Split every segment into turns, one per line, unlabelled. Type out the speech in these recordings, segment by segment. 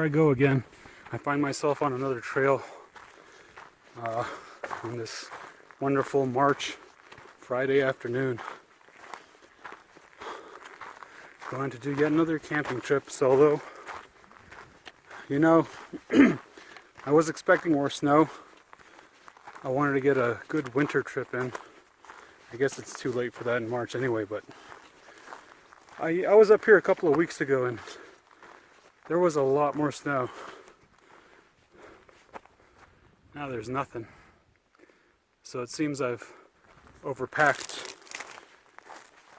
I go again. I find myself on another trail on this wonderful March Friday afternoon. Going to do yet another camping trip solo. You know, I was expecting more snow. I wanted to get a good winter trip in. I guess it's too late for that in March anyway, but I was up here a couple of weeks ago and there was a lot more snow. Now there's nothing. So it seems I've overpacked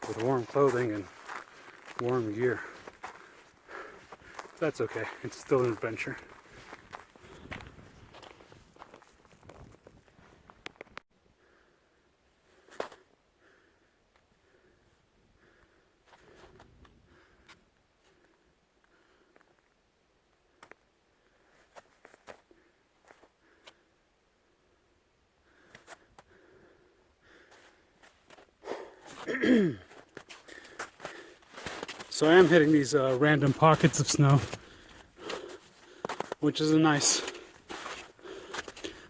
with warm clothing and warm gear. That's okay. It's still an adventure. So I am hitting these random pockets of snow, which is a nice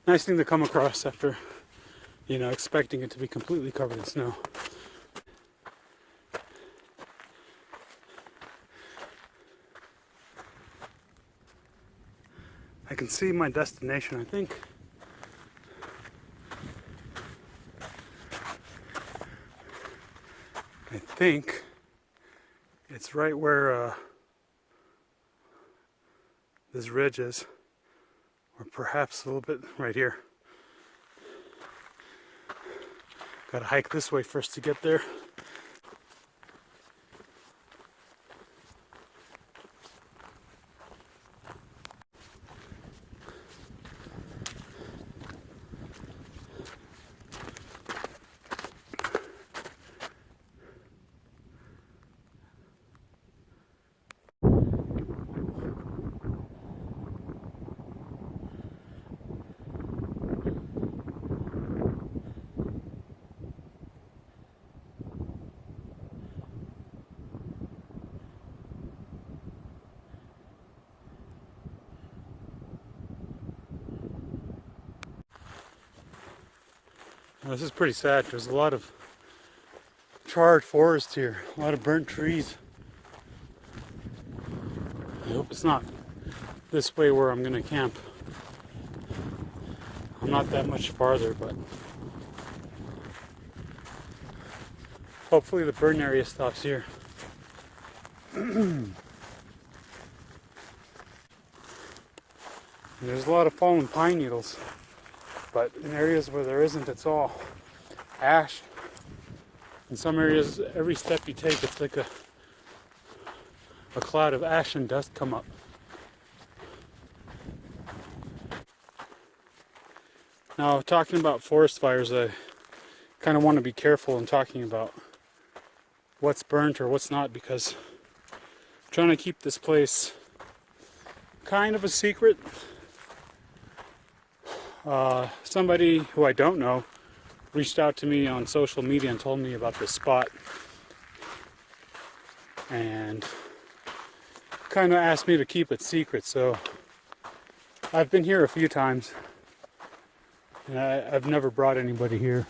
thing to come across after, you know, expecting it to be completely covered in snow. I can see my destination, I think. It's right where this ridge is, or perhaps a little bit right here. Gotta hike this way first to get there. Now, this is pretty sad. There's a lot of charred forest here, a lot of burnt trees. I hope it's not this way where I'm gonna camp. I'm not that much farther, but hopefully the burn area stops here. And there's a lot of fallen pine needles, but in areas where there isn't, it's all ash. In some areas, every step you take, it's like a cloud of ash and dust come up. Now, talking about forest fires, I kind of want to be careful in talking about what's burnt or what's not, because I'm trying to keep this place kind of a secret. Somebody who I don't know reached out to me on social media and told me about this spot and kind of asked me to keep it secret. So I've been here a few times and I've never brought anybody here.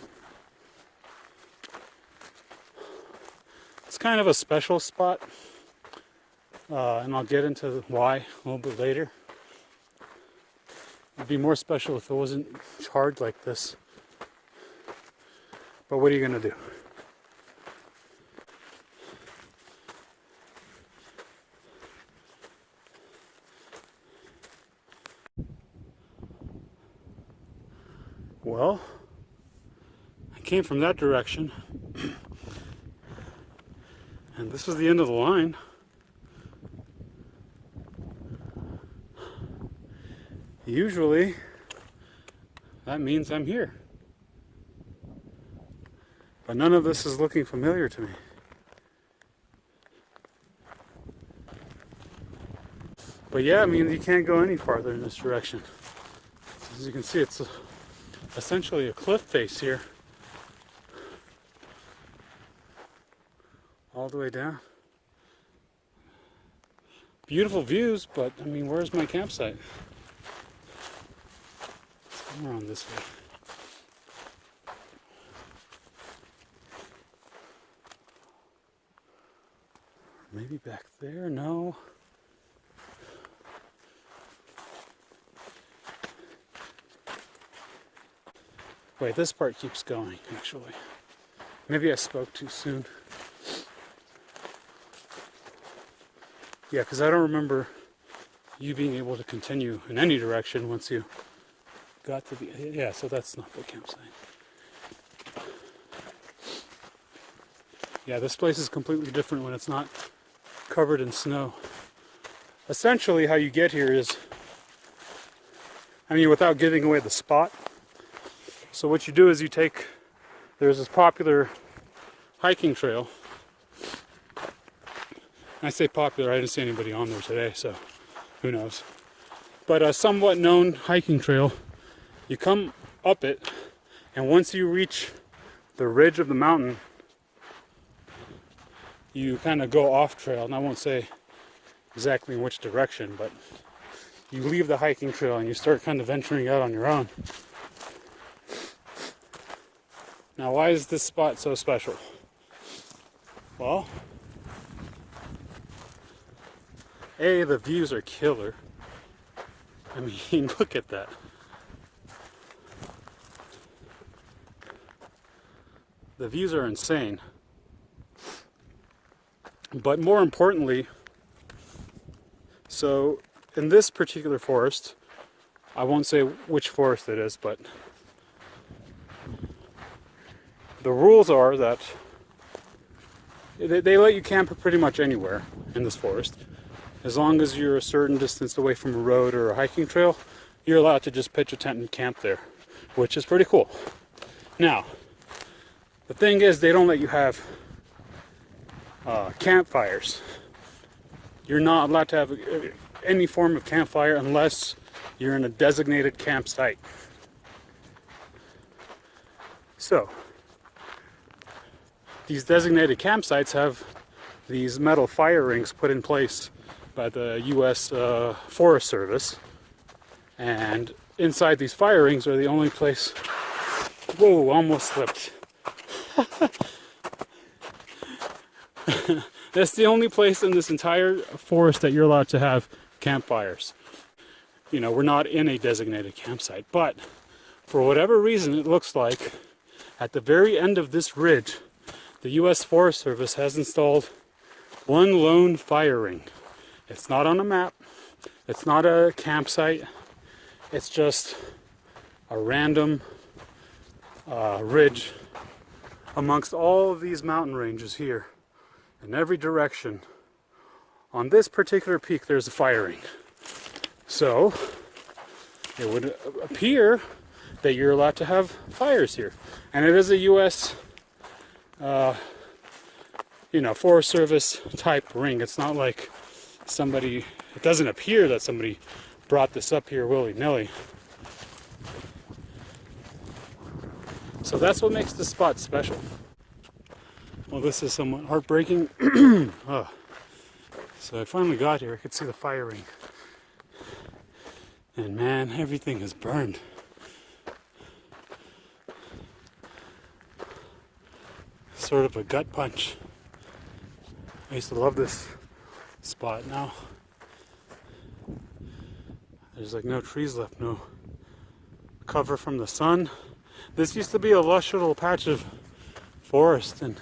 It's kind of a special spot, and I'll get into why a little bit later. It'd be more special if it wasn't charred like this. But what are you gonna do? Well, I came from that direction, and this is the end of the line. Usually, that means I'm here. But none of this is looking familiar to me. But yeah, I mean, you can't go any farther in this direction. As you can see, it's essentially a cliff face here. All the way down. Beautiful views, but I mean, where's my campsite? Somewhere on this way. Maybe back there? No. Wait, this part keeps going, actually. Maybe I spoke too soon. Yeah, because I don't remember you being able to continue in any direction once you got to the... Yeah, so that's not the campsite. Yeah, this place is completely different when it's not covered in snow. Essentially, how you get here is... I mean, without giving away the spot. So what you do is you take... There's this popular hiking trail. I say popular, I didn't see anybody on there today, so who knows. But a somewhat known hiking trail, you come up it, and once you reach the ridge of the mountain, you kind of go off trail, and I won't say exactly in which direction, but you leave the hiking trail and you start kind of venturing out on your own. Now, why is this spot so special? Well, A, the views are killer. I mean, look at that. The views are insane. But more importantly, so in this particular forest, I won't say which forest it is, but the rules are that they let you camp pretty much anywhere in this forest. As long as you're a certain distance away from a road or a hiking trail, you're allowed to just pitch a tent and camp there, which is pretty cool. Now, the thing is, they don't let you have campfires. You're not allowed to have any form of campfire unless you're in a designated campsite. So, these designated campsites have these metal fire rings put in place by the U.S. Forest Service, and inside these fire rings are the only place... Whoa, almost slipped. That's the only place in this entire forest that you're allowed to have campfires. You know, we're not in a designated campsite, but for whatever reason, it looks like at the very end of this ridge, the U.S. Forest Service has installed one lone fire ring. It's not on a map. It's not a campsite. It's just a random ridge amongst all of these mountain ranges here. In every direction, on this particular peak, there's a fire ring. So, it would appear that you're allowed to have fires here. And it is a U.S. Forest Service type ring. It's not like it doesn't appear that somebody brought this up here willy-nilly. So that's what makes this spot special. Well, this is somewhat heartbreaking. Oh. So I finally got here. I could see the fire ring. And man, everything is burned. Sort of a gut punch. I used to love this spot. Now there's like no trees left, no cover from the sun. This used to be a lush little patch of forest and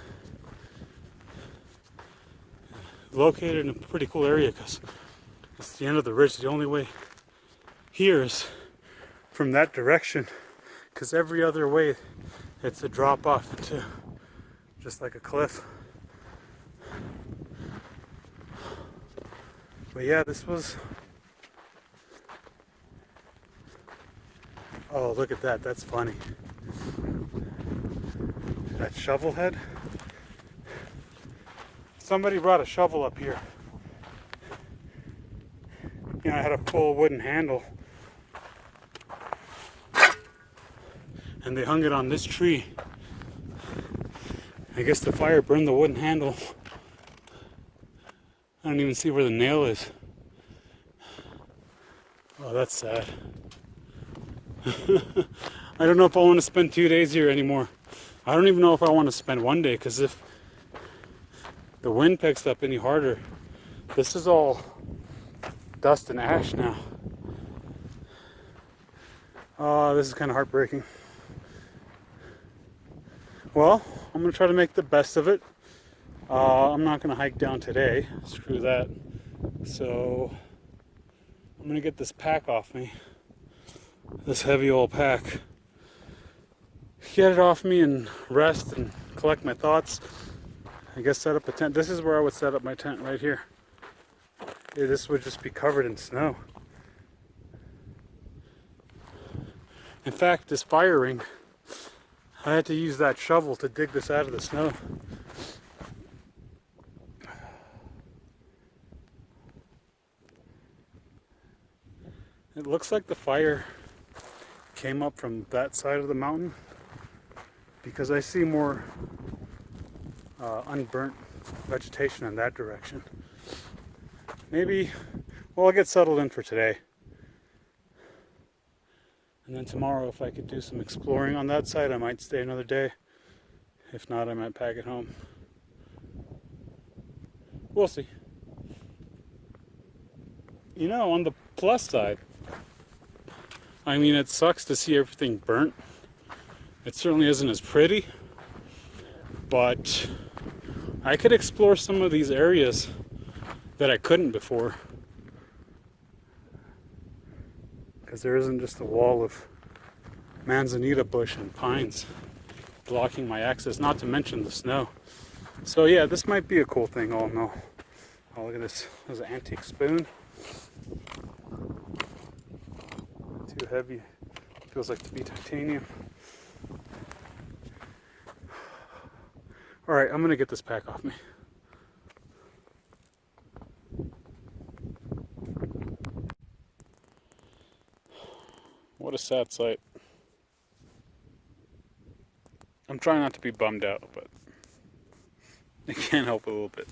located in a pretty cool area because it's the end of the ridge. The only way here is from that direction, because every other way it's a drop off into just like a cliff. But yeah, this was... Oh, look at that. That's funny. That shovel head. Somebody brought a shovel up here. You know, I had a full wooden handle. And they hung it on this tree. I guess the fire burned the wooden handle. I don't even see where the nail is. Oh, that's sad. I don't know if I want to spend 2 days here anymore. I don't even know if I want to spend one day, because if the wind picks up any harder, this is all dust and ash now. Oh, this is kind of heartbreaking. Well, I'm going to try to make the best of it. I'm not going to hike down today. Screw that. So I'm going to get this pack off me. This heavy old pack. Get it off me and rest and collect my thoughts. I guess set up a tent. This is where I would set up my tent, right here. Yeah, this would just be covered in snow. In fact, this fire ring, I had to use that shovel to dig this out of the snow. It looks like the fire came up from that side of the mountain, because I see more unburnt vegetation in that direction. Maybe, well, I'll get settled in for today. And then tomorrow, if I could do some exploring on that side, I might stay another day. If not, I might pack it home. We'll see. You know, on the plus side, I mean, it sucks to see everything burnt. It certainly isn't as pretty, but I could explore some of these areas that I couldn't before, because there isn't just a wall of manzanita bush and pines blocking my access, not to mention the snow. So yeah, this might be a cool thing, all in all. Oh, look at this. There's an antique spoon. Too heavy. Feels like to be titanium. Alright, I'm gonna get this pack off me. What a sad sight. I'm trying not to be bummed out, but I can't help it a little bit.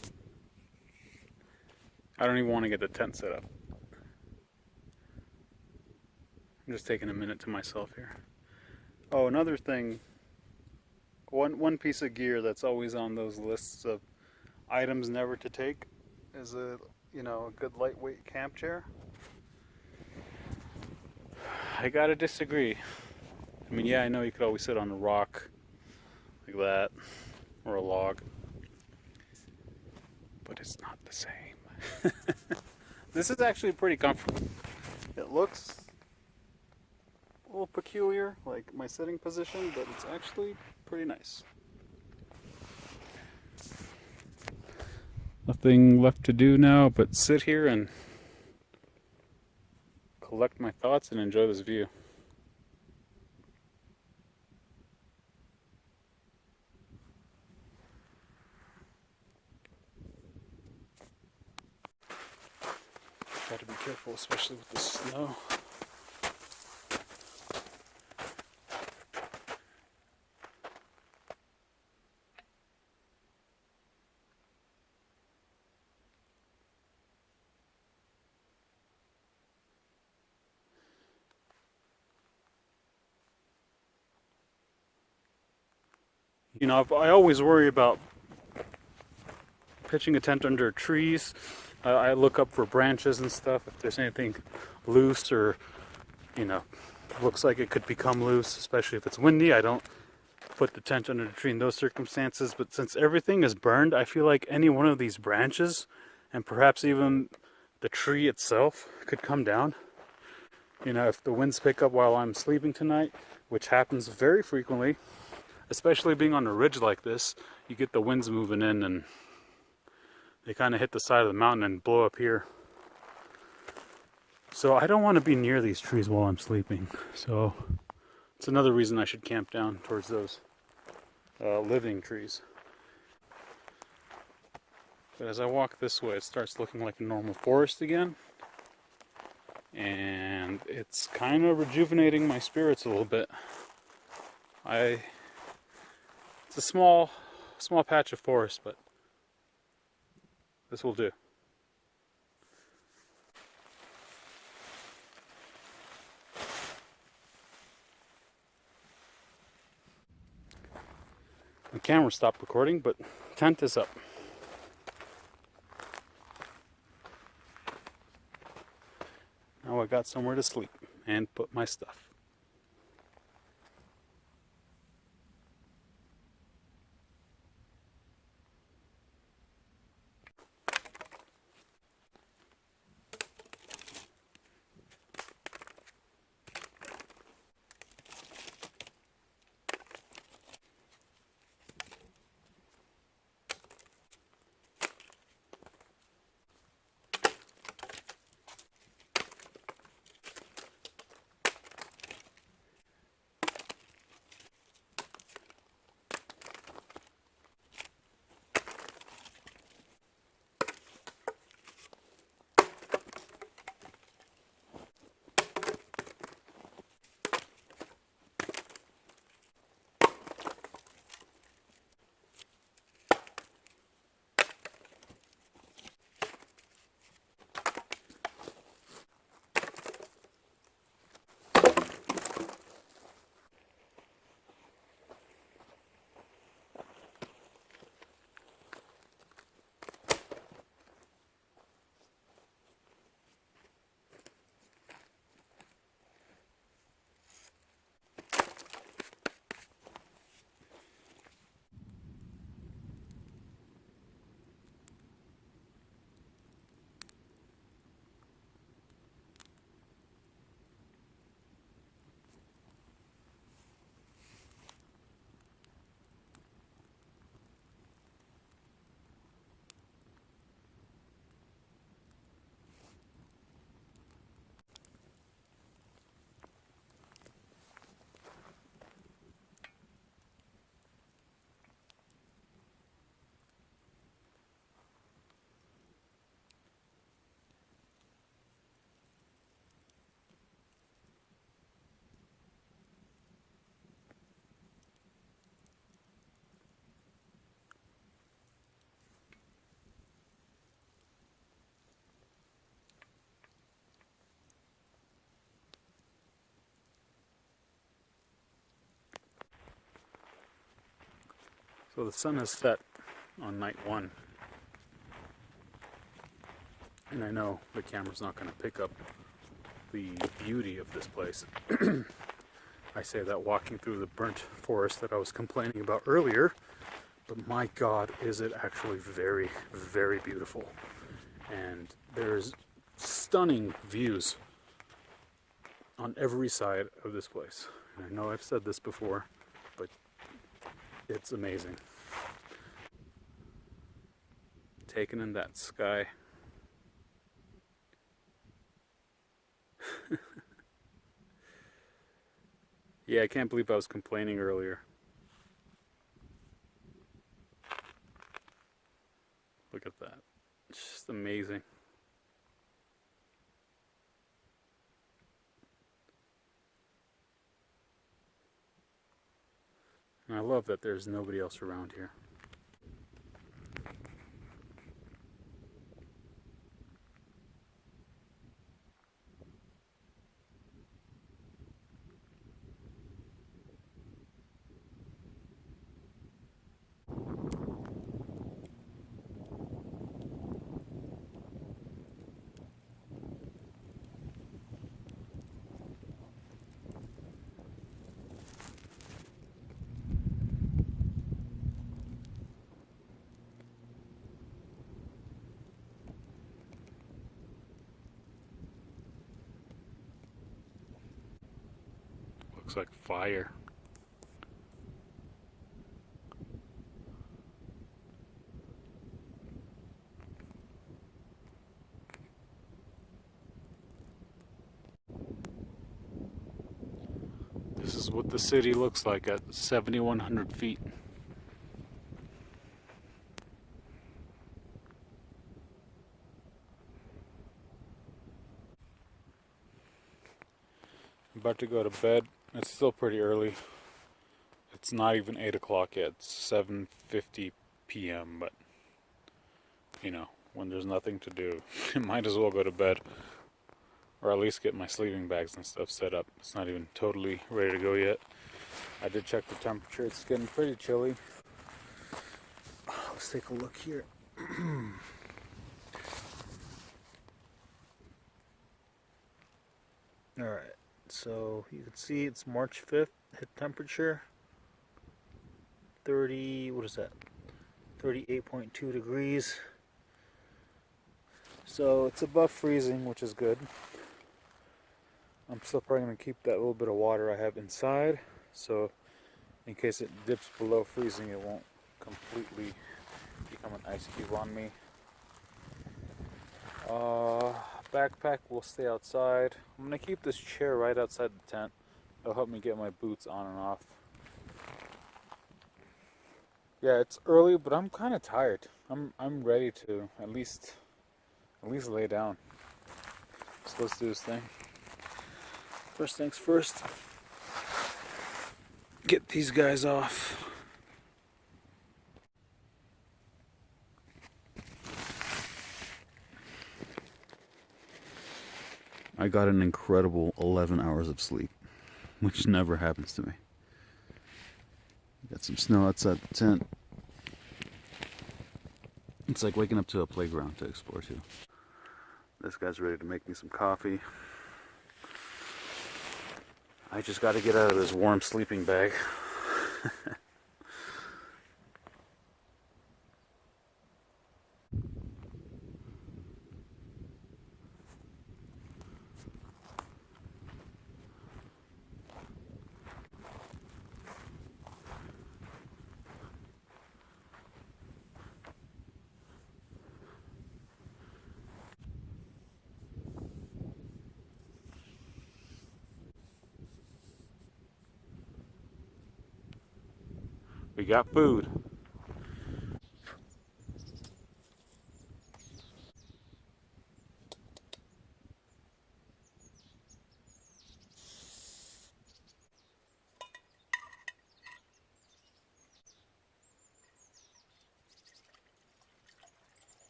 I don't even want to get the tent set up. I'm just taking a minute to myself here. Oh, another thing. One piece of gear that's always on those lists of items never to take is a good lightweight camp chair. I gotta disagree. I mean, yeah, I know you could always sit on a rock like that or a log, but it's not the same. This is actually pretty comfortable. It looks a little peculiar, like my sitting position, but it's actually pretty nice. Nothing left to do now but sit here and collect my thoughts and enjoy this view. Got to be careful, especially with the snow. You know, I always worry about pitching a tent under trees. I look up for branches and stuff, if there's anything loose or, looks like it could become loose, especially if it's windy. I don't put the tent under the tree in those circumstances, but since everything is burned, I feel like any one of these branches, and perhaps even the tree itself, could come down. If the winds pick up while I'm sleeping tonight, which happens very frequently, especially being on a ridge like this, you get the winds moving in and they kind of hit the side of the mountain and blow up here. So I don't want to be near these trees while I'm sleeping. So it's another reason I should camp down towards those living trees. But as I walk this way, it starts looking like a normal forest again. And it's kind of rejuvenating my spirits a little bit. It's a small patch of forest, but this will do. The camera stopped recording, but tent is up. Now I got somewhere to sleep and put my stuff. So the sun has set on night one. And I know the camera's not going to pick up the beauty of this place. I say that walking through the burnt forest that I was complaining about earlier, but my God, is it actually very, very beautiful. And there's stunning views on every side of this place. And I know I've said this before, but it's amazing. Taking in that sky. Yeah, I can't believe I was complaining earlier. Look at that. It's just amazing. And I love that there's nobody else around here. Looks like fire. This is what the city looks like at 7,100 feet. I'm about to go to bed. It's still pretty early. It's not even 8 o'clock yet. It's 7:50 p.m. But, you know, when there's nothing to do, I might as well go to bed. Or at least get my sleeping bags and stuff set up. It's not even totally ready to go yet. I did check the temperature. It's getting pretty chilly.
Let's take a look here. Alright, so you can see it's March 5th, hit temperature 30, what is that? 38.2 degrees. So it's above freezing, which is good. I'm still probably going to keep that little bit of water I have inside, so in case it dips below freezing, it won't completely become an ice cube on me. Backpack will stay outside. I'm going to keep this chair right outside the tent. It'll help me get my boots on and off. Yeah, it's early, but I'm kind of tired. I'm ready to at least lay down. So let's do this thing. First things first. Get these guys off. I got an incredible 11 hours of sleep, which never happens to me. Got some snow outside the tent. It's like waking up to a playground to explore too. This guy's ready to make me some coffee. I just got to get out of this warm sleeping bag. We got food.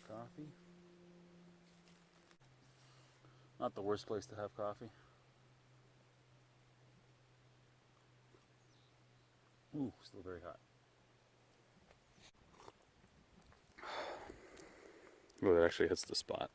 Coffee. Not the worst place to have coffee. Ooh, still very hot. Oh, that actually hits the spot.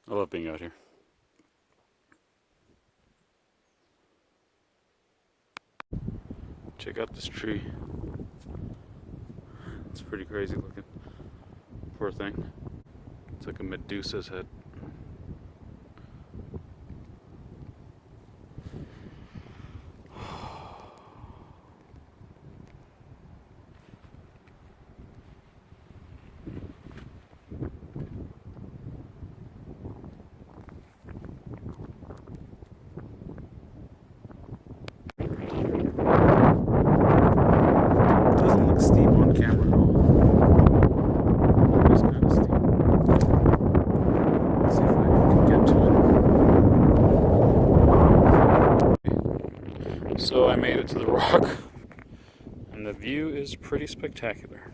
I love being out here. Check out this tree. It's pretty crazy looking. Poor thing. It's like a Medusa's head. Doesn't look steep on camera at all. It's kind of steep. Let's see if I can get to it. So I made it to the rock, and the view is pretty spectacular.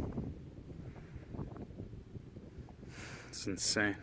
It's insane.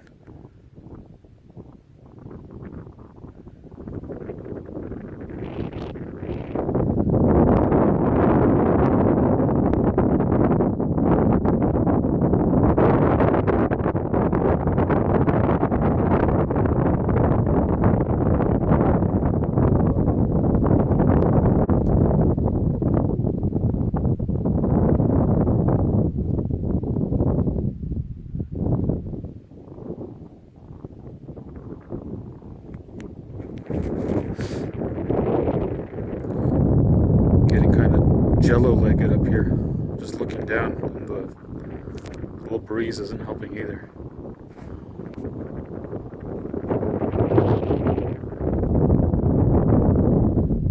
Getting kind of jello-legged up here. Just looking down, and the little breeze isn't helping either.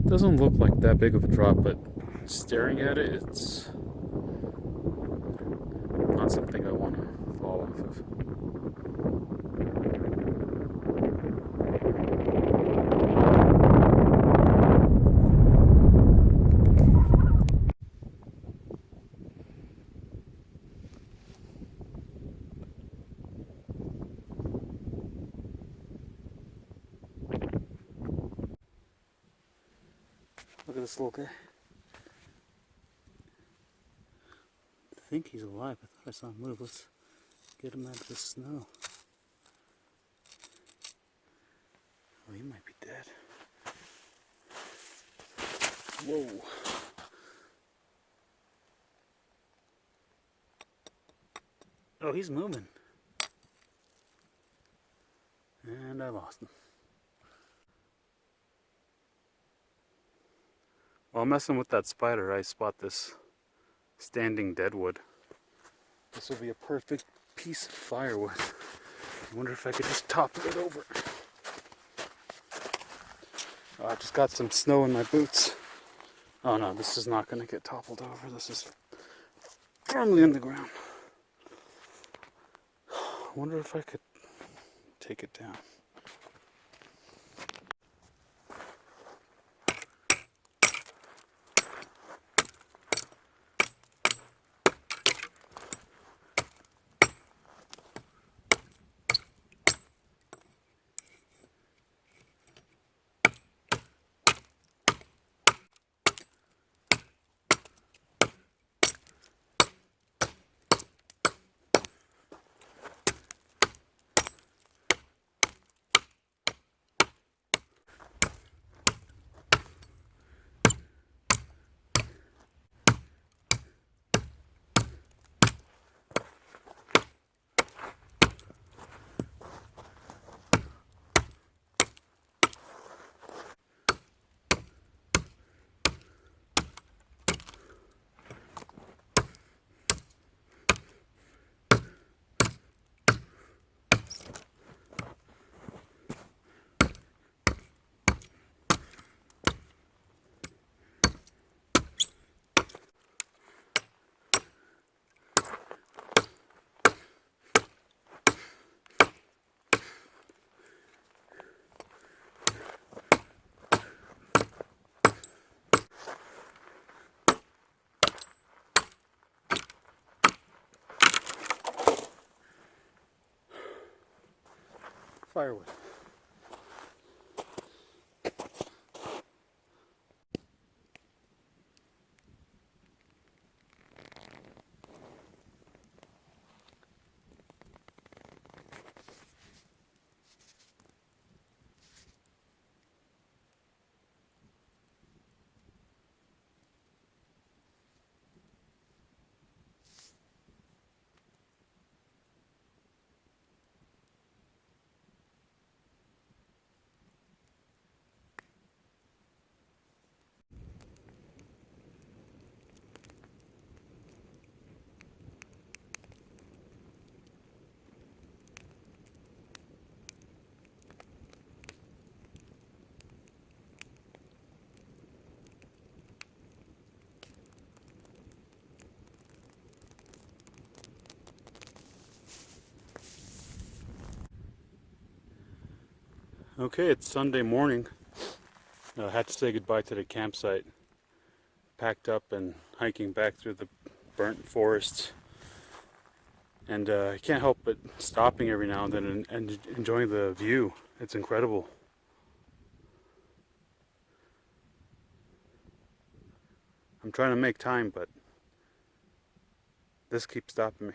Doesn't look like that big of a drop, but staring at it, it's not something I want to fall off of. Look at this little guy. I think he's alive. I thought I saw him move. Let's get him out of the snow. Oh, he might be dead. Whoa. Oh, he's moving. And I lost him. While messing with that spider, I spot this standing deadwood. This will be a perfect piece of firewood. I wonder if I could just topple it over. Oh, I just got some snow in my boots. Oh no, this is not going to get toppled over. This is firmly in the ground. I wonder if I could take it down. Firewood. Okay, it's Sunday morning. I had to say goodbye to the campsite. Packed up and hiking back through the burnt forests. And I can't help but stopping every now and then and enjoying the view. It's incredible. I'm trying to make time, but this keeps stopping me.